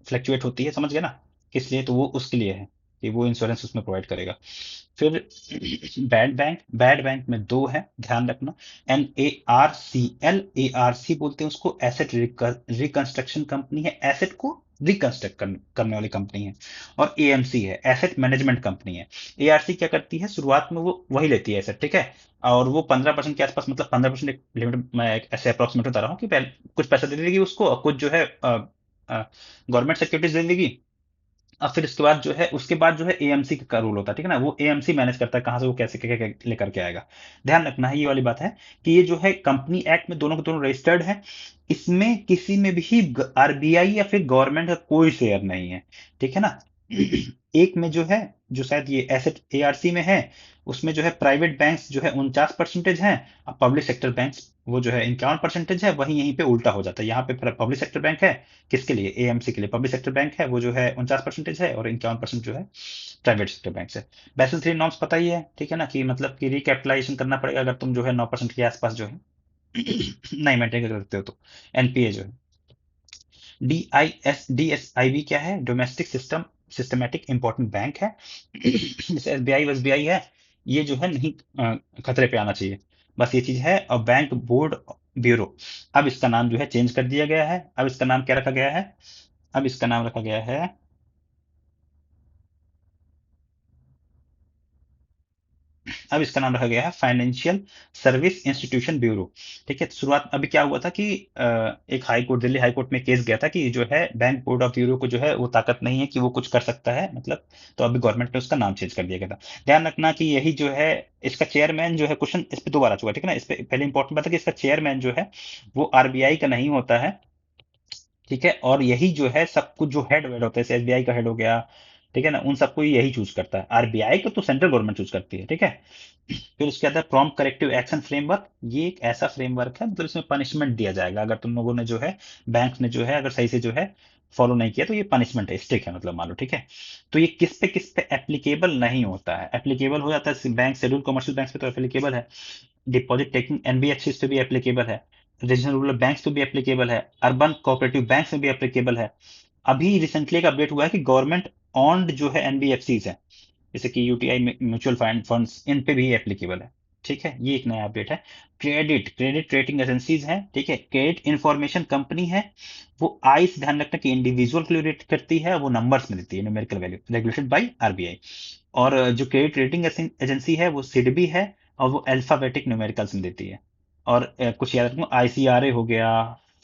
फ्लक्चुएट होती है, समझ गए ना, किस लिए, तो वो उसके लिए है कि वो इंश्योरेंस उसमें प्रोवाइड करेगा। फिर बैड बैंक में दो है, ध्यान रखना। NARCL, बोलते हैं उसको, एसेट रिकंस्ट्रक्शन कंपनी है, एसेट को रिकंस्ट्रक्ट करने वाली कंपनी है। और AMC है, एसेट मैनेजमेंट कंपनी है। ARC क्या करती है, शुरुआत में वो वही लेती है एसेट, ठीक है। और वो 15% के आसपास, मतलब 15% एक लिमिट, मैं ऐसे अप्रोक्सीमेट बता रहा हूँ कि पहले कुछ पैसा दे देगी उसको, और कुछ जो है गवर्नमेंट सिक्योरिटीज दे देगी। अब फिर उसके बाद जो है AMC का रूल होता है, ठीक है ना। वो AMC मैनेज करता है कहाँ से वो कैसे क्या क्या लेकर के आएगा। ध्यान रखना है ये वाली बात है कि ये जो है कंपनी एक्ट में दोनों के दोनों रजिस्टर्ड है। इसमें किसी में भी RBI या फिर गवर्नमेंट का कोई शेयर नहीं है, ठीक है ना। एक में जो है, जो शायद ये एसेट ARC में है, उसमें जो है प्राइवेट बैंक्स जो है 49% है, और पब्लिक सेक्टर बैंक्स वो जो है 51% है। वहीं यहीं पे उल्टा हो जाता है, यहाँ पे पब्लिक सेक्टर बैंक है, किसके लिए, AMC के लिए। पब्लिक सेक्टर बैंक है वो जो है 49% है, और 51% जो है प्राइवेट सेक्टर बैंक है। बैसल थ्री नॉर्म्स पता ही है, ठीक है ना, कि मतलब कि रिकैपिटलाइजेशन करना पड़ेगा अगर तुम जो है 9% के आसपास जो है नहीं मेंटेन कर सकते हो तो। एनपीए जो है, DSIB क्या है, डोमेस्टिक सिस्टमेटिक इंपॉर्टेंट बैंक है। जैसे SBI है, ये जो है नहीं खतरे पे आना चाहिए, बस ये चीज है। और बैंक बोर्ड ब्यूरो, अब इसका नाम जो है चेंज कर दिया गया है। अब इसका नाम क्या रखा गया है, अब इसका नाम रखा गया है, अब इसका नाम रखा गया है फाइनेंशियल सर्विस इंस्टीट्यूशन ब्यूरो, ठीक है। तो शुरुआत अभी क्या हुआ था कि एक high court, Delhi high court में केस गया था कि जो है बैंक बोर्ड ऑफ ब्यूरो को जो है वो ताकत नहीं है कि वो कुछ कर सकता है, मतलब। तो अभी गवर्नमेंट ने उसका नाम चेंज कर दिया गया था। ध्यान रखना कि यही जो है इसका चेयरमैन जो है, क्वेश्चन इस पे 2 बार आ चुका है, ठीक है ना। इस पे पहले इंपॉर्टेंट बात है कि इसका चेयरमैन जो है वो RBI का नहीं होता है, ठीक है। और यही जो है सब कुछ जो हेड वेड होता है, जैसे SBI का हेड हो गया, ठीक है ना, उन सबको यही चूज करता है। RBI को तो सेंट्रल गवर्नमेंट चूज करती है, ठीक है। फिर उसके बाद प्रॉम्प्ट करेक्टिव एक्शन फ्रेमवर्क, ये एक ऐसा फ्रेमवर्क है, मतलब इसमें पनिशमेंट दिया जाएगा अगर तुम लोगों ने जो है, बैंक ने जो है अगर सही से जो है फॉलो नहीं किया, तो ये पनिशमेंट है, स्टिक है, मतलब मान लो, ठीक है। तो ये किस पे एप्लीकेबल नहीं होता है, एप्लीकेबल हो जाता है बैंक, शेड्यूल कमर्शियल बैंक पे तो एप्लीकेबल है, डिपॉजिट टेकिंग NBFC पे भी एप्लीकेबल है, रीजनल रूरल बैंक्स पे भी एप्लीकेबल है, अर्बन कोऑपरेटिव बैंक्स में भी एप्लीकेबल है। अभी रिसेंटली एक अपडेट हुआ है कि गवर्नमेंट ऑन्ड जो है NBFCs है, जैसे कि UTI म्यूचुअल फंड्स, इन पे भी एप्लीकेबल है, ठीक है। ये एक नया अपडेट है। क्रेडिट रेटिंग एजेंसीज हैं, ठीक है। क्रेडिट इंफॉर्मेशन कंपनी है, वो आइस, ध्यान रखना कि इंडिविजुअल के लिए रेट करती है, वो नंबर्स में देती है, numerical value, regulated by RBI। और जो क्रेडिट रेटिंग एजेंसी है वो सिडबी है, और वो अल्फाबेटिक न्यूमेरिकल्स में देती है। और कुछ याद रखना, ICRA हो गया,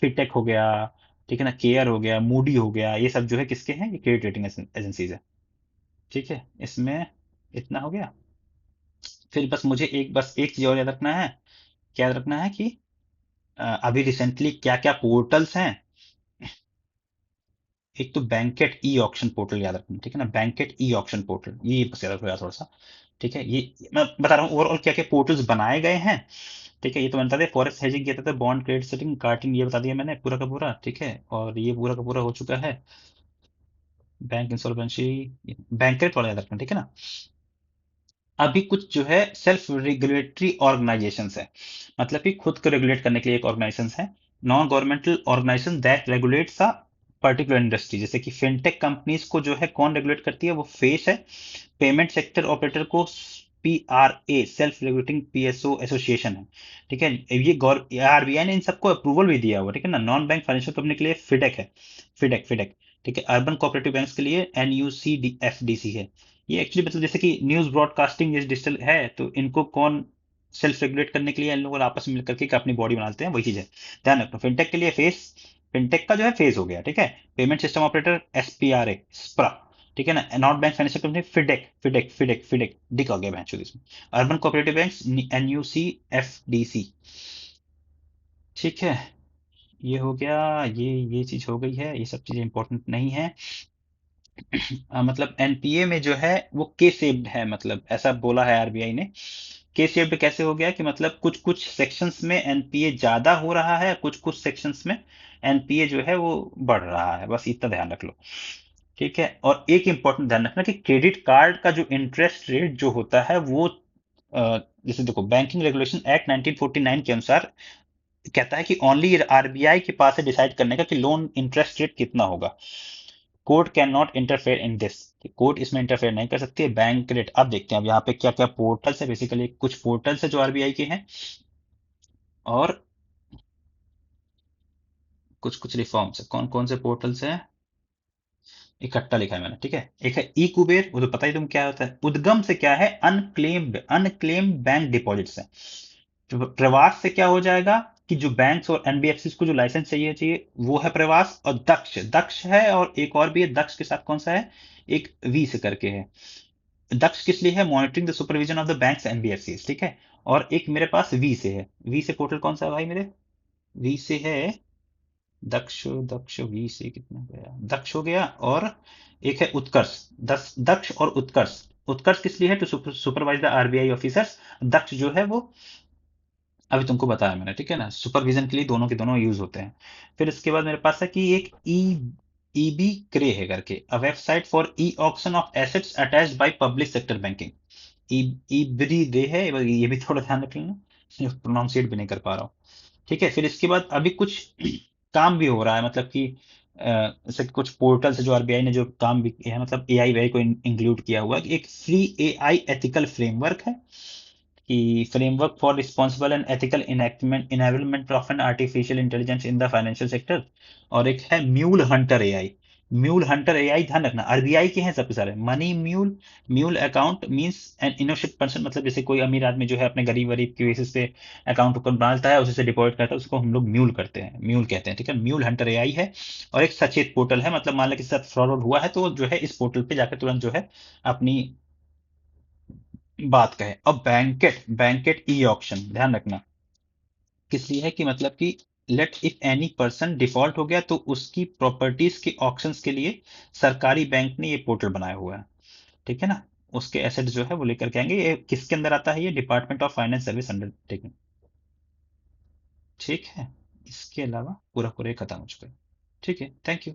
फिटेक हो गया, ठीक है ना, केयर हो गया, मूडी हो गया, ये सब जो है किसके हैं, ये क्रेडिट रेटिंग एजेंसीज है, ठीक है। इसमें इतना हो गया। फिर बस एक चीज और याद रखना है, क्या याद रखना है कि अभी रिसेंटली क्या क्या पोर्टल्स हैं। एक तो बैंकेट ई ऑक्शन पोर्टल याद रखना, ठीक है ना, बैंकेट ई ऑक्शन पोर्टल, ये बस याद रखो यार थोड़ा सा, ठीक है, ये मैं बता रहा हूँ ओवरऑल क्या क्या पोर्टल्स बनाए गए हैं। ठीक है, ये तो मैंने बता दिया, फॉरेक्स हेजिंग किया था, बॉन्ड क्रेडिट सेटिंग कार्टिंग ये बता दिया मैंने पूरा का पूरा। ठीक है, और ये पूरा का पूरा हो चुका है। बैंक इंसॉल्वेंसी, बैंक वाला याद रखना, ठीक है ना। अभी कुछ जो है सेल्फ रेगुलेटरी ऑर्गेनाइजेशंस है, मतलब कि खुद को रेगुलेट करने के लिए एक ऑर्गेनाइजेशन है। Non governmental organisation that regulates a particular industry, जैसे कि फिनटेक कंपनीज को जो है कौन रेगुलेट करती है, वो फेस है। पेमेंट सेक्टर ऑपरेटर को PRA self regulating PSO association है। ठीक है, ये गौर RBI ने इन सबको अप्रूवल भी दिया हुआ, ठीक है ना। नॉन बैंक फाइनेंशियल कंपनी के लिए फिडेक है, फिडेक। ठीक है, अर्बन कोऑपरेटिव बैंक्स के लिए NUCFDC है। ये एक्चुअली मतलब जैसे कि न्यूज ब्रॉडकास्टिंग जैसे डिजिटल है, तो इनको कौन सेल्फ रेगुलेट करने के लिए इन लोगों को आपस में मिलकर के अपनी बॉडी बनाते हैं, वही चीज है। ध्यान रखना, फिनटेक के लिए फेस, फिनटेक का जो है फेस हो गया, ठीक है। Payment system operator SPRA, SPRA. ठीक है ना। नॉट बैंक फाइनेंशियल कंपनी फिडेक डिक हो गया बैंक इसमें। Urban cooperative banks NUCFDC। ठीक है, ये हो गया, ये चीज हो गई है, ये सब चीजें इंपॉर्टेंट नहीं है। मतलब एनपीए में जो है वो के सेप्ड है, मतलब ऐसा बोला है आरबीआई ने। के सेप्ड कैसे हो गया कि मतलब कुछ कुछ सेक्शंस में एनपीए ज्यादा हो रहा है, कुछ कुछ सेक्शंस में एनपीए जो है वो बढ़ रहा है, बस इतना ध्यान रख लो। ठीक है, और एक इंपॉर्टेंट ध्यान रखना कि क्रेडिट कार्ड का जो इंटरेस्ट रेट जो होता है वो जैसे देखो बैंकिंग रेगुलेशन एक्ट 1949 के अनुसार कहता है कि ओनली आरबीआई के पास है डिसाइड करने का कि लोन इंटरेस्ट रेट कितना होगा। Court can not interfere in this, court इसमें इंटरफेयर नहीं कर सकती है। बैंक रेट अब देखते हैं, अब यहाँ पे क्या क्या पोर्टल्स है, बेसिकली कुछ पोर्टल्स है जो आरबीआई के हैं, और कुछ कुछ रिफॉर्म्स है। कौन कौन से पोर्टल्स है, इकट्ठा लिखा है मैंने, ठीक है। एक है ई कुबेर, वो तो पता ही तुम क्या होता है। उद्गम से क्या है, अनक्लेम्ड बैंक डिपॉजिट्स है। प्रवास से क्या हो जाएगा कि जो बैंक्स और एनबीएफसी को जो लाइसेंस चाहिए चाहिए वो है प्रवास। और दक्ष, दक्ष है, और एक और भी है दक्ष के साथ, कौन सा है, एक वी से करके है। दक्ष किस लिए है, monitoring the supervision of the banks NBFC, ठीक है। और एक मेरे पास वी से है, वी से पोर्टल कौन सा है भाई मेरे, वी से है दक्ष, दक्ष वी से कितना गया, दक्ष हो गया। और एक है उत्कर्ष, दक्ष और उत्कर्ष। उत्कर्ष किस लिए है, to supervise the RBI officers. Daksh जो है वो अभी तुमको बताया मैंने, ठीक है ना, सुपरविजन के लिए दोनों के दोनों यूज होते हैं। फिर इसके बाद मेरे पास है कि एक ईबी क्रे है करके, a website for e auction of assets attached by public sector banking. ईबरी दे है, ये भी थोड़ा ध्यान रख लेना, प्रोनाउंसिएट भी नहीं कर पा रहा हूँ। ठीक है, फिर इसके बाद अभी कुछ काम भी हो रहा है, मतलब कि जैसे कुछ पोर्टल से जो आरबीआई ने जो काम भी किया है, मतलब एआई वाई को इंक्लूड किया हुआ है। एक फ्री एआई एथिकल फ्रेमवर्क है, कि framework for responsible and ethical enablement of an artificial intelligence in the financial sector. और एक है mule Hunter AI. Mule Hunter AI ध्यान रखना, आरबीआई के हैं सबके सारे। Money mule, mule account means an innocent person, मतलब जैसे कोई अमीर आदमी जो है अपने गरीब वरीब की बेसिस पे अकाउंट ओपन बनाता है, उसी से डिपॉजिट करता है, उसको हम लोग म्यूल करते हैं, म्यूल कहते हैं, ठीक है। म्यूल हंटर एआई है। और एक सचेत पोर्टल है, मतलब मान लो किसी साथ फ्रॉड हुआ है तो जो है इस पोर्टल पे जाकर तुरंत जो है अपनी बात कहे। अब बैंकेट, बैंकेट ई ऑक्शन ध्यान रखना किस लिए है, कि मतलब कि let if any person default हो गया तो उसकी प्रॉपर्टीज के ऑक्शंस के लिए सरकारी बैंक ने ये पोर्टल बनाया हुआ है, ठीक है ना। उसके एसेट जो है वो लेकर के आएंगे। ये किसके अंदर आता है, ये department of finance service undertaking, ठीक है। इसके अलावा पूरा पूरा ये खत्म हो चुका है, ठीक है, थैंक यू।